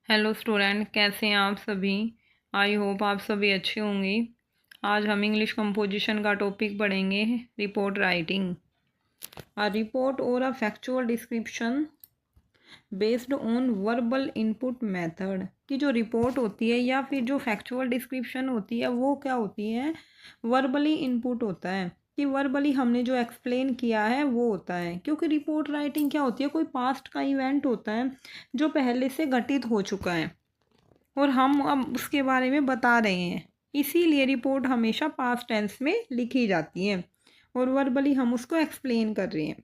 Hello student, कैसे हैं आप सभी। आई होप आप सभी अच्छे होंगे। आज हम इंग्लिश कंपोजिशन का टॉपिक पढ़ेंगे, रिपोर्ट राइटिंग। अ रिपोर्ट और a factual description based on verbal input method. की जो रिपोर्ट होती है या फिर जो फैक्चुअल डिस्क्रिप्शन होती है वो क्या होती है, वर्बली इनपुट होता है। कि वर्बली हमने जो एक्सप्लेन किया है वो होता है। क्योंकि रिपोर्ट राइटिंग क्या होती है, कोई पास्ट का इवेंट होता है जो पहले से घटित हो चुका है और हम अब उसके बारे में बता रहे हैं। इसीलिए रिपोर्ट हमेशा पास्ट टेंस में लिखी जाती है और वर्बली हम उसको एक्सप्लेन कर रहे हैं।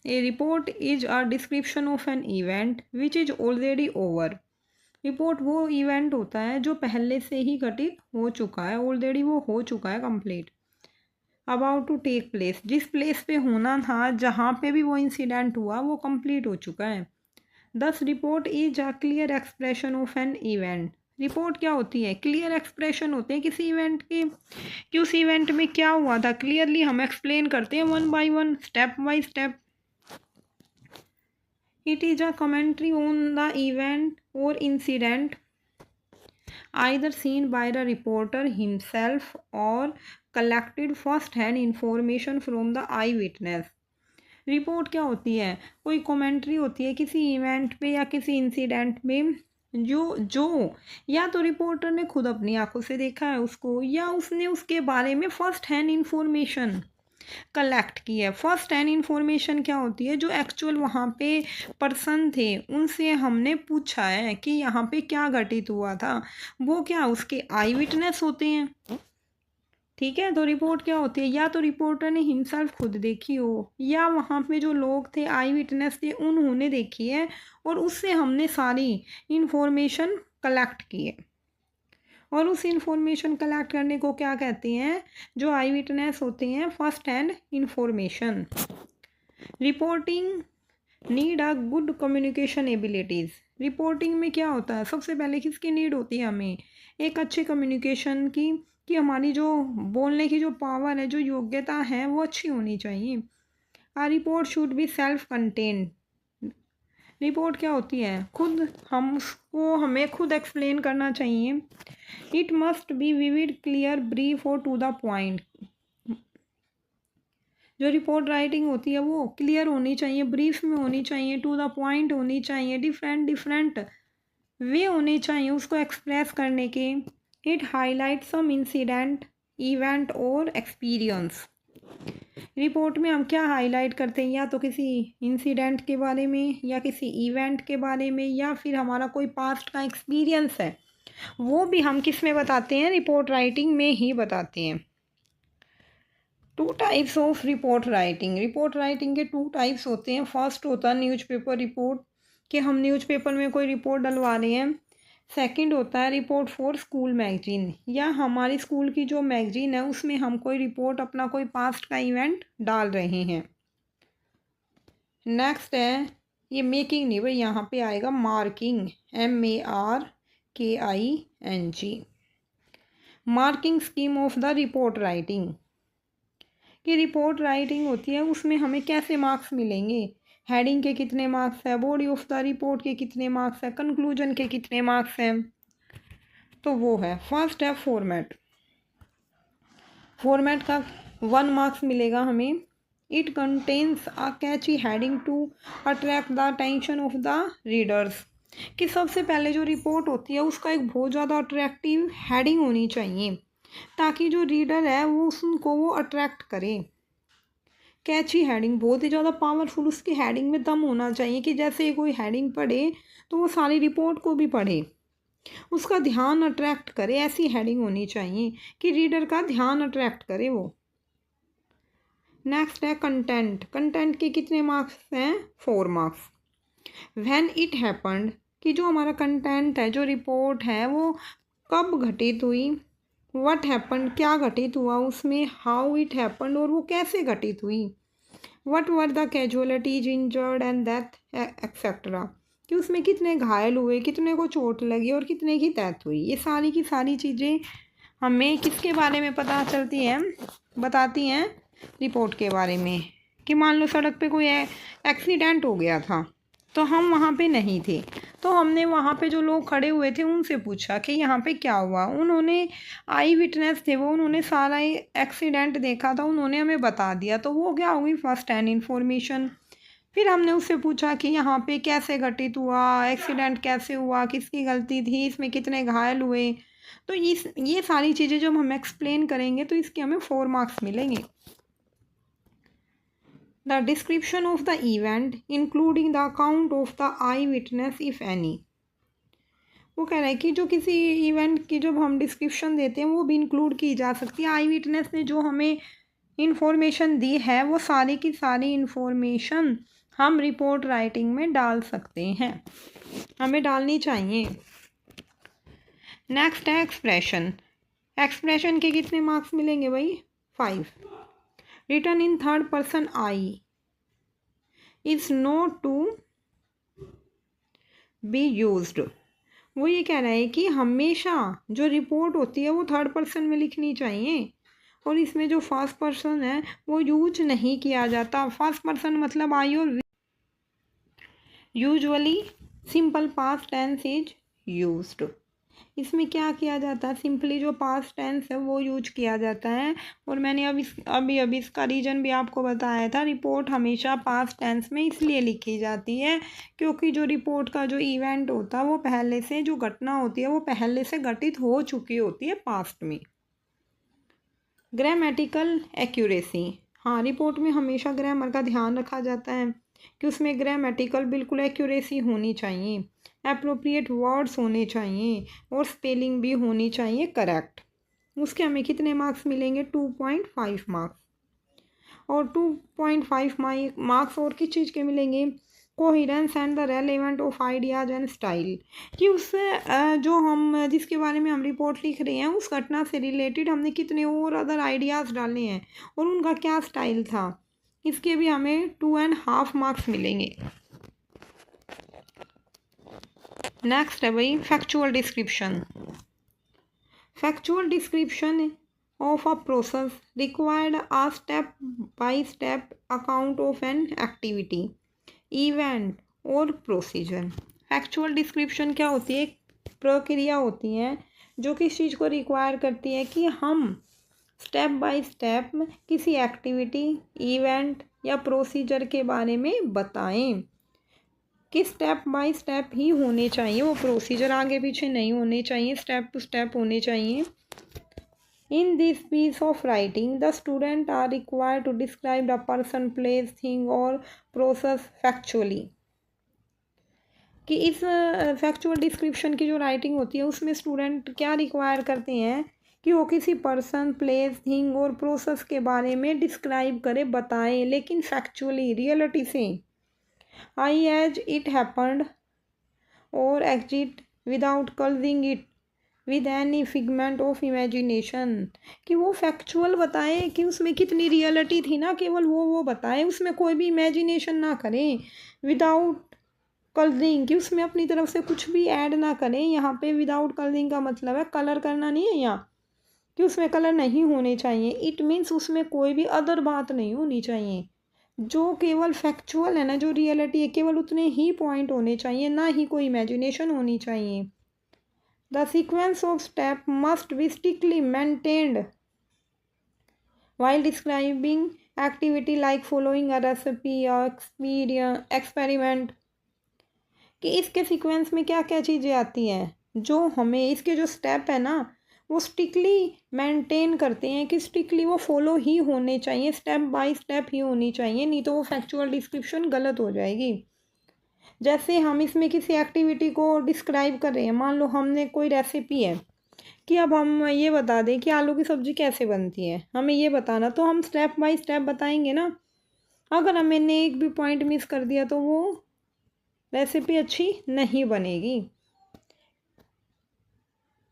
A report is a description of an event which is already over. Report वो इवेंट होता है जो पहले से ही घटित हो चुका है, ऑलरेडी वो हो चुका है complete. About to take place, जिस प्लेस पे होना था, जहाँ पे भी वो इंसिडेंट हुआ वो कंप्लीट हो चुका है। दस report is a clear expression of an event. Report क्या होती है, क्लियर एक्सप्रेशन होते हैं किसी इवेंट के, कि उस इवेंट में क्या हुआ था क्लियरली हम एक्सप्लेन करते हैं one by one, step by step. It is a commentary on the event और incident either seen by the reporter himself or collected first hand information from the eyewitness। Report क्या होती है, कोई commentary होती है किसी इवेंट पे या किसी इंसिडेंट में जो जो या तो रिपोर्टर ने खुद अपनी आंखों से देखा है उसको, या उसने उसके बारे में फर्स्ट हैंड इंफॉर्मेशन कलेक्ट की है। फर्स्ट हैंड इंफॉर्मेशन क्या होती है, जो एक्चुअल वहाँ पे पर्सन थे उनसे हमने पूछा है कि यहाँ पे क्या घटित हुआ था। वो क्या उसके आई विटनेस होते हैं। ठीक है, तो रिपोर्ट क्या होती है, या तो रिपोर्टर ने हिमसेल्फ खुद देखी हो, या वहाँ पे जो लोग थे आई विटनेस थे उन्होंने देखी है और उससे हमने सारी इंफॉर्मेशन कलेक्ट की है। और उस इंफॉर्मेशन कलेक्ट करने को क्या कहते हैं, जो आई विटनेस होते हैं, first hand information. Reporting need a good communication abilities. Reporting में क्या होता है, सबसे पहले किसकी नीड होती है, हमें एक अच्छे कम्युनिकेशन की, कि हमारी जो बोलने की जो पावर है, जो योग्यता है वो अच्छी होनी चाहिए। A report should be self contained. Report क्या होती है, खुद हम उसको हमें खुद एक्सप्लेन करना चाहिए। It must be vivid clear brief और टू द पॉइंट। जो रिपोर्ट राइटिंग होती है वो क्लियर होनी चाहिए, ब्रीफ में होनी चाहिए, टू द पॉइंट होनी चाहिए, डिफरेंट डिफरेंट वे होने चाहिए उसको एक्सप्रेस करने के। It highlight some incident event और एक्सपीरियंस। रिपोर्ट में हम क्या हाईलाइट करते हैं, या तो किसी इंसिडेंट के बारे में, या किसी इवेंट के बारे में, या फिर हमारा कोई पास्ट का एक्सपीरियंस है, वो भी हम किस में बताते हैं, रिपोर्ट राइटिंग में ही बताते हैं। Two types of report writing. Report writing के टू टाइप्स होते हैं। फर्स्ट होता है न्यूज़पेपर रिपोर्ट, कि हम न्यूज़पेपर में कोई रिपोर्ट डलवा रहे हैं। सेकंड होता है रिपोर्ट फॉर स्कूल मैगजीन, या हमारी स्कूल की जो मैगजीन है उसमें हम कोई रिपोर्ट, अपना कोई पास्ट का इवेंट डाल रहे हैं। नेक्स्ट है ये मेकिंग नहीं भाई, यहाँ पे आएगा marking, MARKING। Marking scheme of the report writing. कि रिपोर्ट राइटिंग होती है उसमें हमें कैसे मार्क्स मिलेंगे, हेडिंग के कितने मार्क्स है, बॉडी ऑफ द रिपोर्ट के कितने मार्क्स है, कंक्लूजन के कितने मार्क्स हैं। तो वो है, फर्स्ट है फॉर्मेट। फॉर्मेट का 1 मार्क्स मिलेगा हमें। It contains a catchy heading to attract the attention of the readers. कि सबसे पहले जो रिपोर्ट होती है उसका एक बहुत ज़्यादा अट्रैक्टिव हेडिंग होनी चाहिए, ताकि जो रीडर है वो उसको वो अट्रैक्ट करे। कैची हेडिंग, बहुत ही ज़्यादा पावरफुल उसकी हेडिंग में दम होना चाहिए, कि जैसे कोई हेडिंग पढ़े तो वो सारी रिपोर्ट को भी पढ़े, उसका ध्यान अट्रैक्ट करे। ऐसी हेडिंग होनी चाहिए कि रीडर का ध्यान अट्रैक्ट करे वो। नेक्स्ट है कंटेंट। कंटेंट के कितने मार्क्स हैं, 4 मार्क्स। व्हेन इट हैपन्ड, कि जो हमारा कंटेंट है, जो रिपोर्ट है, वो कब घटित हुई। व्हाट हैपन्ड, क्या घटित हुआ उसमें। हाउ इट हैपन्ड, और वो कैसे घटित हुई। What were the casualties, injured and death etcetera, कि उसमें कितने घायल हुए, कितने को चोट लगी और कितने की डेथ हुई। ये सारी की सारी चीज़ें हमें किसके बारे में पता चलती हैं, बताती हैं रिपोर्ट के बारे में। कि मान लो सड़क पे कोई एक्सीडेंट हो गया था, तो हम वहाँ पे नहीं थे। तो हमने वहाँ पे जो लोग खड़े हुए थे उनसे पूछा कि यहाँ पे क्या हुआ। उन्होंने आई विटनेस थे वो, उन्होंने सारा एक्सीडेंट देखा था, उन्होंने हमें बता दिया। तो वो क्या हुई, फर्स्ट हैंड इंफॉर्मेशन। फिर हमने उससे पूछा कि यहाँ पे कैसे घटित हुआ, एक्सीडेंट कैसे हुआ, किसकी गलती थी, इसमें कितने घायल हुए। तो ये सारी चीज़ें जब हम एक्सप्लेन करेंगे तो इसके हमें 4 मार्क्स मिलेंगे। The description of the event including the account of the I witness if any. वो कह रहा है कि जो किसी इवेंट की जब हम डिस्क्रिप्शन देते हैं वो भी इंक्लूड की जा सकती है। आई विटनेस ने जो हमें इंफॉर्मेशन दी है वो सारी की सारी इंफॉर्मेशन हम रिपोर्ट राइटिंग में डाल सकते हैं, हमें डालनी चाहिए। नेक्स्ट है एक्सप्रेशन। एक्सप्रेशन के कितने मार्क्स मिलेंगे भाई, 5। Written in third person I is not to be used. वो ये कह रहा है कि हमेशा जो रिपोर्ट होती है वो थर्ड पर्सन में लिखनी चाहिए, और इसमें जो फर्स्ट पर्सन है वो यूज नहीं किया जाता। फर्स्ट पर्सन मतलब आई और usually simple past tense is used. इसमें क्या किया जाता है, सिंपली जो पास्ट टेंस है वो यूज किया जाता है। और मैंने अभी इसका रीज़न भी आपको बताया था। रिपोर्ट हमेशा पास्ट टेंस में इसलिए लिखी जाती है क्योंकि जो रिपोर्ट का जो इवेंट होता है वो पहले से, जो घटना होती है वो पहले से घटित हो चुकी होती है पास्ट में। ग्रामेटिकल एक्यूरेसी, हाँ रिपोर्ट में हमेशा ग्रामर का ध्यान रखा जाता है कि उसमें ग्रामेटिकल बिल्कुल एक्यूरेसी होनी चाहिए, एप्रोप्रिएट वर्ड्स होने चाहिए और स्पेलिंग भी होनी चाहिए करेक्ट। उसके हमें कितने मार्क्स मिलेंगे, 2.5 मार्क्स। और 2.5 मार्क्स और किस चीज़ के मिलेंगे, coherence and the relevant of ideas and style, कि उससे जो हम जिसके बारे में हम रिपोर्ट लिख रहे हैं उस घटना से रिलेटेड हमने कितने और अदर आइडियाज़ डालने हैं और उनका क्या स्टाइल था, इसके भी हमें 2.5 मार्क्स मिलेंगे। नेक्स्ट है भाई factual description. Factual description of a process required a step by step account of an activity, event और प्रोसीजर। फैक्चुअल डिस्क्रिप्शन क्या होती है, प्रक्रिया होती है जो किस चीज़ को रिक्वायर करती है कि हम स्टेप बाय स्टेप किसी एक्टिविटी, इवेंट या प्रोसीजर के बारे में बताएं कि स्टेप बाय स्टेप ही होने चाहिए, वो प्रोसीजर आगे पीछे नहीं होने चाहिए, स्टेप टू स्टेप होने चाहिए। In this piece of writing the student are required to describe the person, place, thing और प्रोसेस फैक्चुअली। कि इस फैक्चुअल डिस्क्रिप्शन की जो राइटिंग होती है उसमें स्टूडेंट क्या रिक्वायर करते हैं कि वो किसी पर्सन, प्लेस, थिंग और प्रोसेस के बारे में डिस्क्राइब करे, बताएं, लेकिन फैक्चुअली, रियलिटी से, आई एज इट हैपन्ड और exit without colouring it with any figment of imagination. कि वो फैक्चुअल बताएं कि उसमें कितनी रियलिटी थी ना, केवल वो बताएं, उसमें कोई भी इमेजिनेशन ना करें, विदाउट कलरिंग, कि उसमें अपनी तरफ से कुछ भी ऐड ना करें। यहाँ पे विदाउट कलरिंग का मतलब है कलर करना नहीं है यहाँ, कि उसमें कलर नहीं होने चाहिए। इट मीन्स उसमें कोई भी अदर बात नहीं होनी चाहिए, जो केवल फैक्चुअल है ना, जो रियलिटी है, केवल उतने ही पॉइंट होने चाहिए, ना ही कोई इमेजिनेशन होनी चाहिए। The sequence of step must be strictly maintained while describing activity like following a recipe or experiment। कि इसके सीक्वेंस में क्या क्या चीज़ें आती हैं, जो हमें इसके जो स्टेप है ना वो स्ट्रिक्टली मेंटेन करते हैं, कि स्ट्रिक्टली वो फॉलो ही होने चाहिए, स्टेप बाय स्टेप ही होनी चाहिए, नहीं तो वो फैक्चुअल डिस्क्रिप्शन गलत हो जाएगी। जैसे हम इसमें किसी एक्टिविटी को डिस्क्राइब कर रहे हैं, मान लो हमने कोई रेसिपी है कि अब हम ये बता दें कि आलू की सब्ज़ी कैसे बनती है, हमें ये बताना, तो हम स्टेप बाय स्टेप बताएंगे ना। अगर हमने एक भी पॉइंट मिस कर दिया तो वो रेसिपी अच्छी नहीं बनेगी।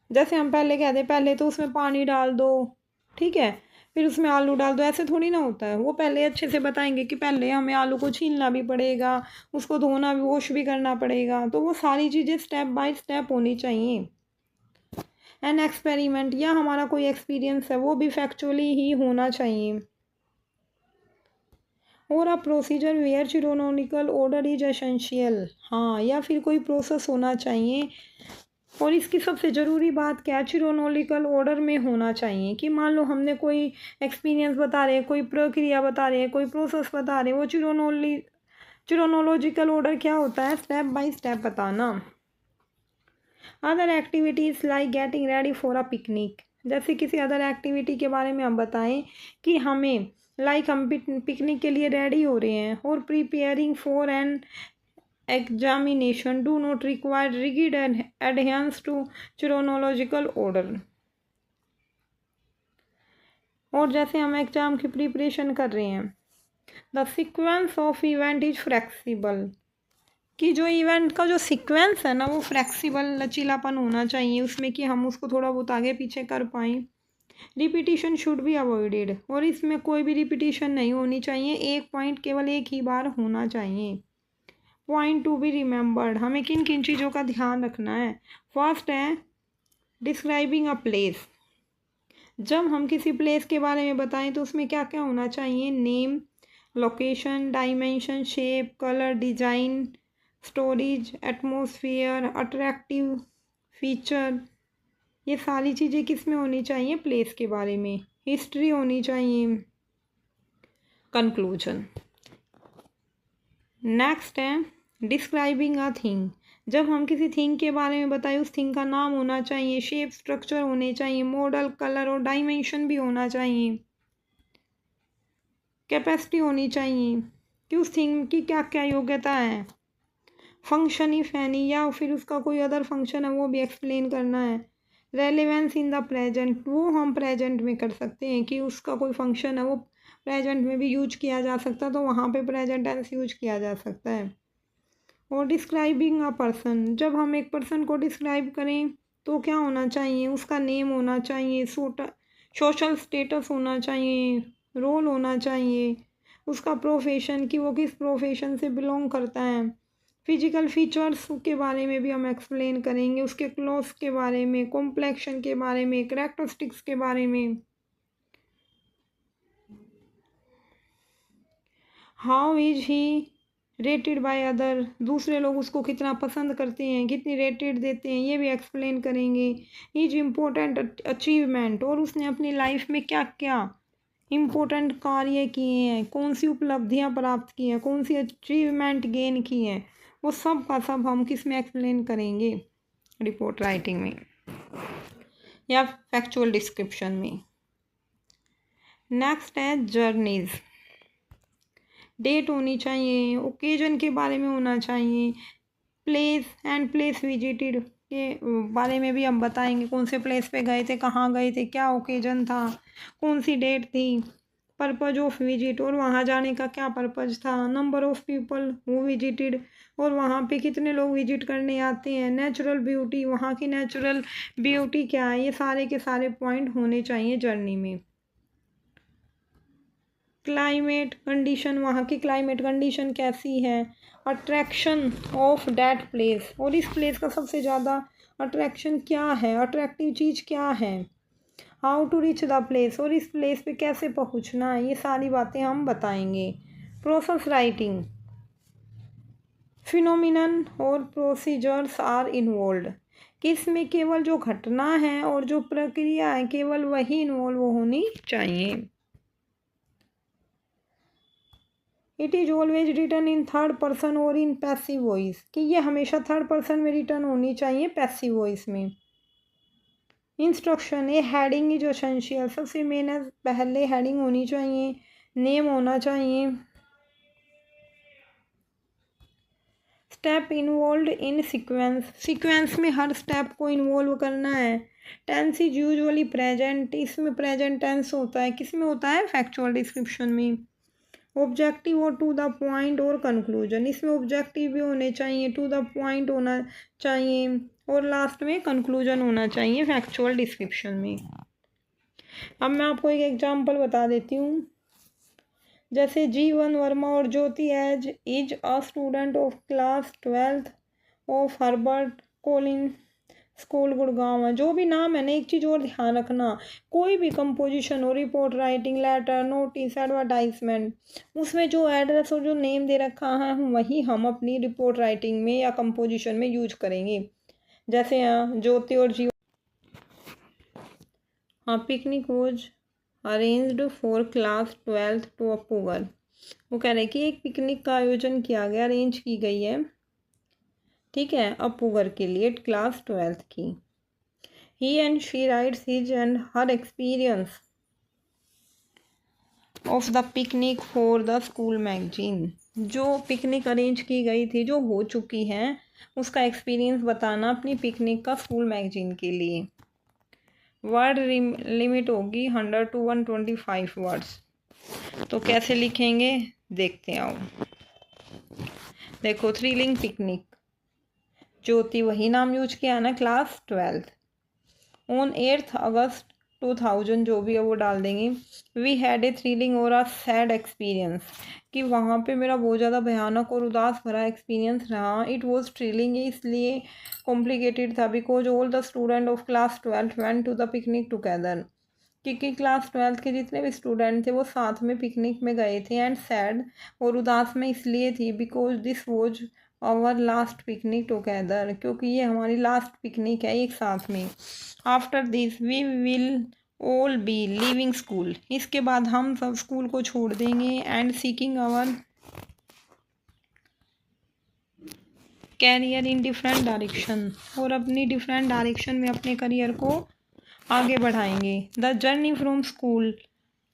जैसे हम पहले कहते हैं पहले तो उसमें पानी डाल दो, ठीक है, फिर उसमें आलू डाल दो, ऐसे थोड़ी ना होता है। वो पहले अच्छे से बताएंगे कि पहले हमें आलू को छीलना भी पड़ेगा, उसको धोना भी, वॉश भी करना पड़ेगा, तो वो सारी चीज़ें स्टेप बाय स्टेप होनी चाहिए। एन एक्सपेरिमेंट, या हमारा कोई एक्सपीरियंस है वो भी फैक्चुअली ही होना चाहिए। और a procedure where chronological order is essential. हाँ, या फिर कोई प्रोसेस होना चाहिए और इसकी सबसे ज़रूरी बात क्या चिरोनोलिकल ऑर्डर में होना चाहिए कि मान लो हमने कोई एक्सपीरियंस बता रहे हैं, कोई प्रक्रिया बता रहे हैं, कोई प्रोसेस बता रहे हैं, वो चिरोनोलॉजिकल ऑर्डर क्या होता है, स्टेप बाय स्टेप बताना। Other activities like getting ready for a picnic, जैसे किसी अदर एक्टिविटी के बारे में हम बताएं कि हमें हम पिकनिक के लिए रेडी हो रहे हैं। और preparing for an examination do not require rigid adherence to chronological order। और जैसे हम एग्जाम की प्रिपरेशन कर रहे हैं, the sequence of event is flexible, कि जो इवेंट का जो सीक्वेंस है ना वो फ्लेक्सिबल लचीलापन होना चाहिए उसमें, कि हम उसको थोड़ा बहुत आगे पीछे कर पाएँ। रिपीटिशन शुड बी अवॉइडेड, और इसमें कोई भी रिपीटिशन नहीं होनी चाहिए, एक पॉइंट केवल एक ही बार होना चाहिए। पॉइंट टू बी रिमेंबर्ड, हमें किन किन चीज़ों का ध्यान रखना है। फर्स्ट है डिस्क्राइबिंग अ प्लेस, जब हम किसी प्लेस के बारे में बताएं तो उसमें क्या क्या होना चाहिए, name, location, dimension, shape, colour, design, storage, atmosphere, attractive feature, ये सारी चीज़ें किस में होनी चाहिए, प्लेस के बारे में। हिस्ट्री होनी चाहिए। कंक्लूजन। नेक्स्ट है डिस्क्राइबिंग अ थिंग, जब हम किसी थिंग के बारे में बताएं उस थिंग का नाम होना चाहिए, शेप, स्ट्रक्चर होने चाहिए, मॉडल, कलर और डायमेंशन भी होना चाहिए, कैपेसिटी होनी चाहिए कि उस थिंग की क्या क्या योग्यता है, फंक्शन इफ एनी, या फिर उसका कोई अदर फंक्शन है वो भी एक्सप्लेन करना है। रेलेवेंस इन द प्रेजेंट, वो हम प्रेजेंट में कर सकते हैं कि उसका कोई फंक्शन है वो प्रेजेंट में भी यूज किया जा सकता है, तो वहाँ पे प्रेजेंट टेंस यूज किया जा सकता है। और डिस्क्राइबिंग अ पर्सन, जब हम एक पर्सन को डिस्क्राइब करें तो क्या होना चाहिए, उसका नेम होना चाहिए, सोशल स्टेटस होना चाहिए, रोल होना चाहिए, उसका प्रोफेशन कि वो किस प्रोफेशन से बिलोंग करता है, फिजिकल फीचर्स के बारे में भी हम एक्सप्लेन करेंगे, उसके क्लोथ्स के बारे में, कॉम्प्लेक्शन के बारे में, कैरेक्टरिस्टिक्स के बारे में। How is he rated by other, दूसरे लोग उसको कितना पसंद करते हैं, कितनी रेटेड देते हैं, ये भी एक्सप्लेन करेंगे। इज इम्पोर्टेंट अचीवमेंट, और उसने अपनी लाइफ में क्या क्या इम्पोर्टेंट कार्य किए हैं, कौन सी उपलब्धियां प्राप्त की हैं, कौन सी अचीवमेंट गेन की हैं, वो सब का सब हम किस में एक्सप्लेन करेंगे, रिपोर्ट राइटिंग में या फैक्चुअल डिस्क्रिप्शन में। नेक्स्ट है जर्नीज़, डेट होनी चाहिए, ओकेजन के बारे में होना चाहिए, प्लेस एंड प्लेस विजिटेड के बारे में भी हम बताएंगे, कौन से प्लेस पे गए थे, कहाँ गए थे, क्या ओकेजन था, कौन सी डेट थी, पर्पज ऑफ विजिट, और वहाँ जाने का क्या पर्पज था, number of people who visited, और वहाँ पे कितने लोग विजिट करने आते हैं, नेचुरल ब्यूटी, वहाँ की नेचुरल ब्यूटी क्या है, ये सारे के सारे पॉइंट होने चाहिए जर्नी में। क्लाइमेट कंडीशन, वहाँ की क्लाइमेट कंडीशन कैसी है, अट्रैक्शन ऑफ दैट प्लेस, और इस प्लेस का सबसे ज़्यादा अट्रैक्शन क्या है, अट्रैक्टिव चीज़ क्या है, how to reach the place, और इस प्लेस पे कैसे पहुँचना है, ये सारी बातें हम बताएंगे। प्रोसेस राइटिंग, फिनोमिनन और प्रोसीजर्स आर इन्वॉल्व, कि इसमें केवल जो घटना है और जो प्रक्रिया है केवल वही इन्वॉल्व होनी चाहिए। It is always return in third person और इन पैसिव वॉइस, कि ये हमेशा थर्ड पर्सन में रिटर्न होनी चाहिए, पैसिव वॉइस में। इंस्ट्रक्शन, ये हेडिंग इज एसेंशियल, सबसे मेन है पहले हेडिंग होनी चाहिए, नेम होना चाहिए। Step involve in sequence, sequence में हर स्टेप को इन्वॉल्व करना है। टेंस इज यूजुअली प्रेजेंट, इसमें प्रेजेंट टेंस होता है, किस में होता है, फैक्चुअल डिस्क्रिप्शन में। ऑब्जेक्टिव और टू द पॉइंट और कंक्लूजन, इसमें ऑब्जेक्टिव भी होने चाहिए, टू द पॉइंट होना चाहिए, और लास्ट में कंक्लूजन होना चाहिए फैक्चुअल डिस्क्रिप्शन में। अब मैं आपको एक एग्जांपल बता देती हूँ, जैसे जीवन वर्मा और Jyoti as is a student of class 12th of Herbert Collin school Gurgaon है, जो भी नाम है ना, एक चीज़ और ध्यान रखना, कोई भी कंपोजिशन हो, report writing, letter, notice, advertisement, उसमें जो एड्रेस और जो नेम दे रखा है वही हम अपनी रिपोर्ट राइटिंग में या कंपोजिशन में यूज करेंगे। जैसे यहाँ ज्योति और जीवन। हाँ, picnic was arranged for class 12th two October. वो कह रहे हैं कि एक पिकनिक का आयोजन किया गया, अरेंज की गई है, ठीक है, अक्टूबर के लिए, क्लास 12th की। He and she writes his and her experience of the picnic for the school magazine। जो पिकनिक अरेंज की गई थी, जो हो चुकी है, उसका एक्सपीरियंस बताना अपनी पिकनिक का स्कूल मैगजीन के लिए। वर्ड लिमिट होगी 100 to 125 वर्ड्स। तो कैसे लिखेंगे देखते आओ। देखो, थ्रिलिंग पिकनिक, ज्योति वही नाम यूज किया ना, क्लास 12th। ऑन 8th अगस्त 2000, जो भी है वो डाल देंगे। वी हैड ए थ्रिलिंग और अ सैड एक्सपीरियंस, कि वहाँ पे मेरा बहुत ज़्यादा भयानक और उदास भरा एक्सपीरियंस रहा। इट वॉज थ्रिलिंग इसलिए कॉम्प्लिकेटेड था, because all the student of class 12 went to the picnic together, क्योंकि क्लास 12 के जितने भी स्टूडेंट थे वो साथ में पिकनिक में गए थे। एंड सैड, और उदास में इसलिए थी, because this was our last picnic together, क्योंकि ये हमारी लास्ट पिकनिक है एक साथ में। After this we will all be leaving school, इसके बाद हम सब स्कूल को छोड़ देंगे। And seeking our career in different direction, और अपनी डिफरेंट डायरेक्शन में अपने करियर को आगे बढ़ाएंगे। The journey from school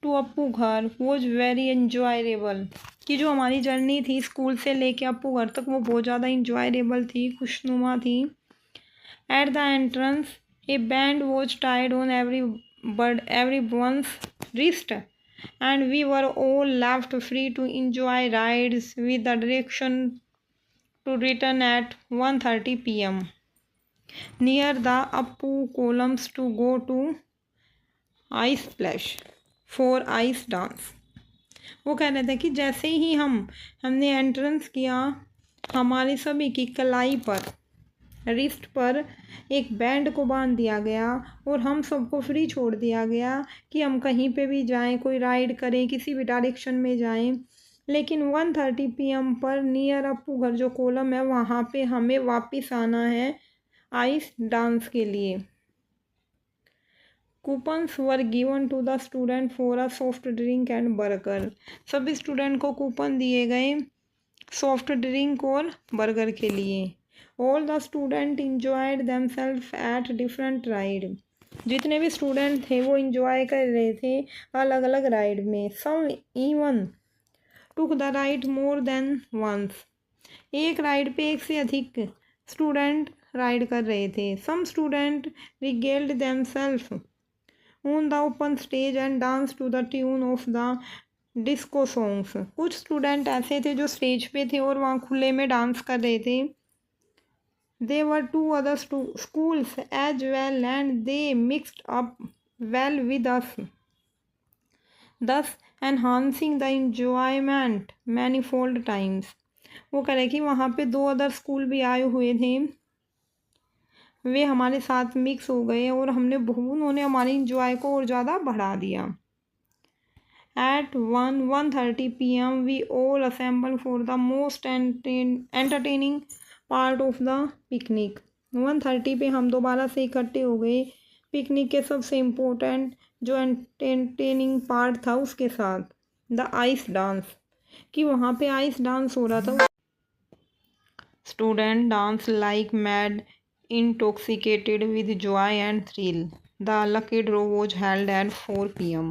to Appu Ghar was very एन्जॉयरेबल, कि जो हमारी जर्नी थी स्कूल से लेके अप्पू घर तक वो बहुत ज़्यादा इंजॉयरेबल थी, खुशनुमा थी। At the entrance a band was tied on everyone's wrist and we were all left free to enjoy rides with the direction to return at 1:30 PM near the Appu columns to go to ice splash for ice dance। वो कह रहे थे कि जैसे ही हमने entrance किया, हमारे सभी की कलाई पर, रिस्ट पर एक बैंड को बांध दिया गया और हम सबको फ्री छोड़ दिया गया कि हम कहीं पे भी जाएं, कोई राइड करें, किसी भी डायरेक्शन में जाएं। लेकिन 1:30 PM पर नियर अप्पू घर जो कोलम है वहाँ पे हमें वापस आना है आइस डांस के लिए। Coupons were given to the student for a soft drink and burger, सभी स्टूडेंट को कूपन दिए गए सॉफ्ट ड्रिंक और बर्गर के लिए। All the student enjoyed themself at different ride, जितने भी स्टूडेंट थे वो इंजॉय कर रहे थे अलग अलग राइड में। Some even took the ride more than once, एक राइड पे एक से अधिक स्टूडेंट राइड कर रहे थे। Some student regaled themselves on the open stage and dance to the tune of the disco songs, कुछ स्टूडेंट ऐसे थे जो स्टेज पे थे और वहाँ खुले में डांस कर रहे थे। They were 2 other schools as well and they mixed up well with us, thus enhancing the enjoyment manifold times। वो कह रहे कि वहाँ पे 2 अदर स्कूल भी आए हुए थे, वे हमारे साथ मिक्स हो गए और उन्होंने हमारे इंजॉय को और ज़्यादा बढ़ा दिया। At 1:30 PM we all assemble for the most entertaining part of the picnic. 1:30 पे हम दोबारा से इकट्ठे हो गए पिकनिक के सबसे इम्पोर्टेंट जो एंटरटेनिंग पार्ट था उसके साथ, द आइस डांस, कि वहाँ पे आइस डांस हो रहा था। Student dance like mad intoxicated with joy and thrill। The lucky draw was held at 4 PM।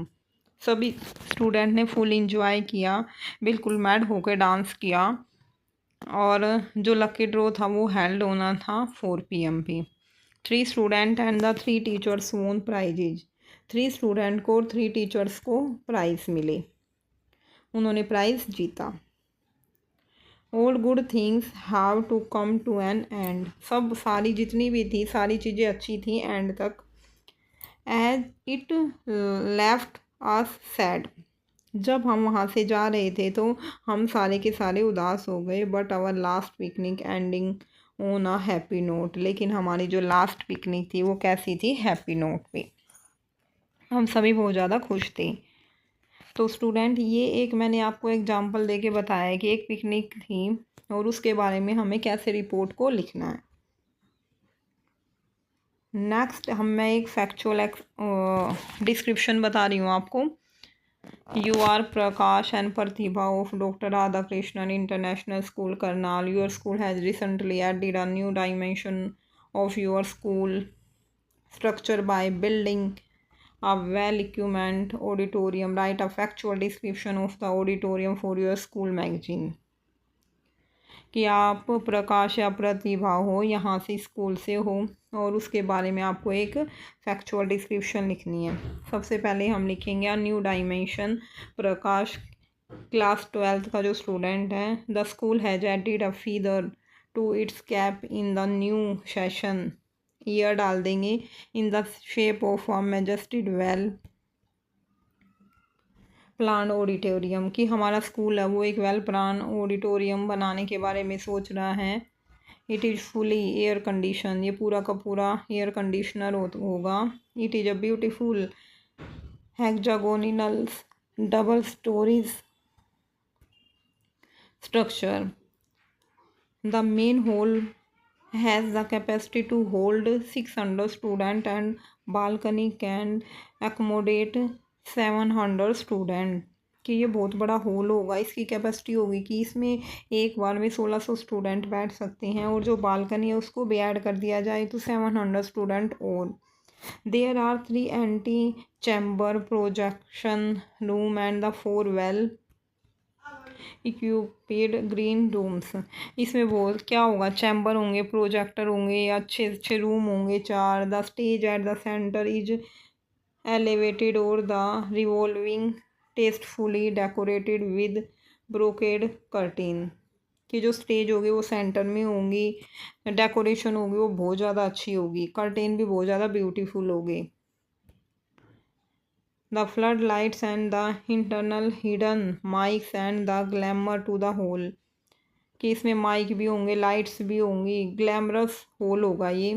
सभी स्टूडेंट ने फुल इंजॉय किया, बिल्कुल मैड होकर डांस किया, और जो लकी ड्रॉ था वो हेल्ड होना था 4 PM पे। 3 स्टूडेंट एंड द 3 टीचर्स वोन प्राइजेज, 3 स्टूडेंट को और 3 टीचर्स को प्राइज़ मिले, उन्होंने प्राइज़ जीता। All good things have to come to an end, सब सारी जितनी भी थी सारी चीज़ें अच्छी थी एंड तक। As it left us sad, जब हम वहाँ से जा रहे थे तो हम सारे के सारे उदास हो गए। But our last picnic ending on a happy note. लेकिन हमारी जो लास्ट पिकनिक थी वो कैसी थी, हैप्पी नोट पे, हम सभी बहुत ज़्यादा खुश थे। तो स्टूडेंट ये एक मैंने आपको एग्जांपल देके बताया कि एक पिकनिक थी और उसके बारे में हमें कैसे रिपोर्ट को लिखना है। नेक्स्ट मैं एक फैक्चुअल डिस्क्रिप्शन बता रही हूँ आपको। You are Prakash and Pratibha of doctor Radhakrishnan international school Karnal. Your school has recently added a new dimension of your school structure by building a well-equipped auditorium. Write a factual description of the auditorium for your school magazine. कि आप प्रकाश या प्रतिभा हो, यहाँ से school से हो और उसके बारे में आपको एक फैक्चुअल डिस्क्रिप्शन लिखनी है। सबसे पहले हम लिखेंगे a new dimension. Prakash class 12th का जो स्टूडेंट है। The school has added a feather to its cap in the new session. Year डाल देंगे in the shape of a majestic well plan auditorium. कि हमारा स्कूल है वो एक वेल प्लान ऑडिटोरियम बनाने के बारे में सोच रहा है। It is fully air condition. ये पूरा का पूरा एयर कंडीशनर होगा। It is a beautiful hexagonal double stories structure. The main hall has the capacity to hold 600 students and balcony can accommodate 700 students। कि ये बहुत बड़ा हॉल होगा। इसकी कैपेसिटी होगी कि इसमें एक बार में 1600 स्टूडेंट बैठ सकते हैं और जो बालकनी है उसको भी ऐड कर दिया जाए तो 700 स्टूडेंट और। There are 3 antechamber projection room and the 4 well equipped green rooms. इसमें बहुत क्या होगा, चैम्बर होंगे, प्रोजेक्टर होंगे, अच्छे अच्छे रूम होंगे 4। The stage at the centre is elevated और the revolving tastefully decorated with brocade curtain. कि जो स्टेज होगी वो सेंटर में होंगी, डेकोरेशन होगी वो बहुत ज़्यादा अच्छी होगी, कर्टेन भी बहुत ज़्यादा ब्यूटीफुल होगी। The floodlights and the internal hidden mics and the glamour to the whole। कि इसमें माइक भी होंगे, लाइट्स भी होंगी, ग्लैमरस हॉल होगा ये।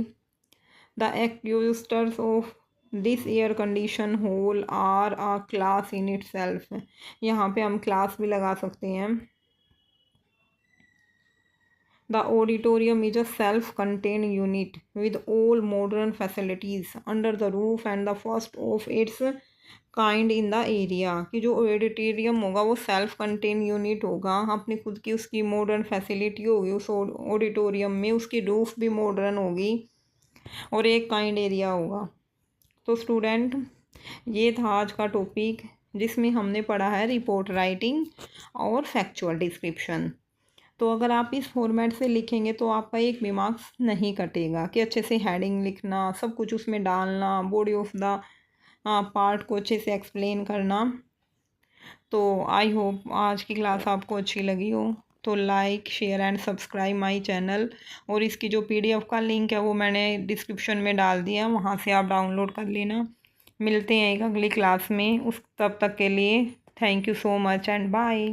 The acoustics of this air condition hall are a class in itself. यहाँ पे हम क्लास भी लगा सकते हैं। The auditorium is a self-contained unit with all modern facilities under the roof and the first of its kind in the area। कि जो auditorium होगा वो सेल्फ कंटेन यूनिट होगा, अपनी खुद की उसकी मॉडर्न फैसिलिटी होगी उस ऑडिटोरियम में, उसकी रूफ भी मॉडर्न होगी और एक काइंड एरिया होगा। तो स्टूडेंट ये था आज का टॉपिक जिसमें हमने पढ़ा है रिपोर्ट राइटिंग और फैक्चुअल डिस्क्रिप्शन। तो अगर आप इस फॉर्मेट से लिखेंगे तो आपका एक भी मार्क्स नहीं कटेगा। कि अच्छे से हेडिंग लिखना, सब कुछ उसमें डालना, बॉडी ऑफ द पार्ट को अच्छे से एक्सप्लेन करना। तो आई होप आज की क्लास आपको अच्छी लगी हो। तो like share and subscribe my channel. और इसकी जो PDF का लिंक है वो मैंने डिस्क्रिप्शन में डाल दिया, वहाँ से आप डाउनलोड कर लेना। मिलते हैं एक अगली क्लास में, उस तब तक के लिए thank you so much and bye.